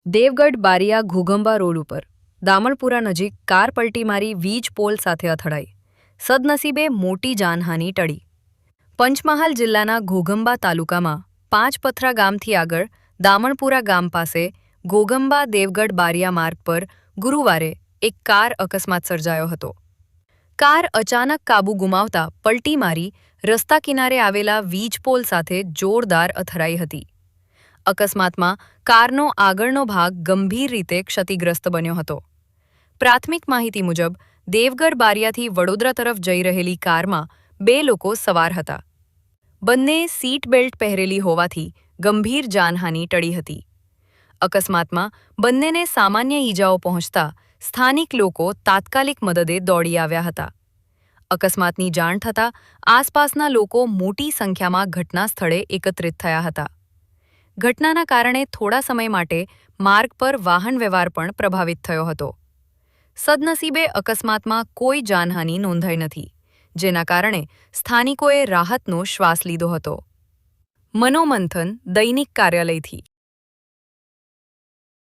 Devgadh Bariya Ghoghamba road ઉપર દામણપુરા નજીક car પલટી મારી વીજ પોલ સાથે અથડાઈ. સદનસીબે મોટી જાનહાનિ ટળી. પંચમહાલ જિલ્લાના ઘોઘંબા તાલુકામાં પાંચપથરા ગામથી આગળ દામણપુરા ગામ પાસે ઘોઘંબા દેવગઢ બારિયા માર્ગ પર ગુરુવારે એક કાર અકસ્માત સર્જાયો હતો. કાર અચાનક કાબુ ગુમાવતા પલટી મારી રસ્તા કિનારે આવેલા વીજ પોલ સાથે જોરદાર અથડાઈ હતી. અકસ્માતમાં કારનો આગળનો ભાગ ગંભીર રીતે ક્ષતિગ્રસ્ત બન્યો હતો. પ્રાથમિક માહિતી મુજબ દેવગઢ બારિયાથી વડોદરા તરફ જઈ રહેલી કારમાં 2 લોકો સવાર હતા. બંને સીટ બેલ્ટ પહેરેલી હોવાથી ગંભીર જાનહાનિ ટળી હતી. અકસ્માતમાં બંનેને સામાન્ય ઈજાઓ પહોંચતા સ્થાનિક લોકો તાત્કાલિક મદદે દોડી આવ્યા હતા. અકસ્માતની જાણ થતાં આસપાસના લોકો મોટી સંખ્યામાં ઘટના સ્થળે એકત્રિત થયા હતા. ઘટનાના કારણે થોડા સમય માટે માર્ગ પર વાહન વ્યવહાર પણ પ્રભાવિત થયો હતો. સદનસીબે અકસ્માતમાં કોઈ જાનહાનિ નોંધાઈ નથી, જેના કારણે સ્થાનિકોએ રાહતનો શ્વાસ લીધો હતો. મનોમંથન દૈનિક કાર્યાલયથી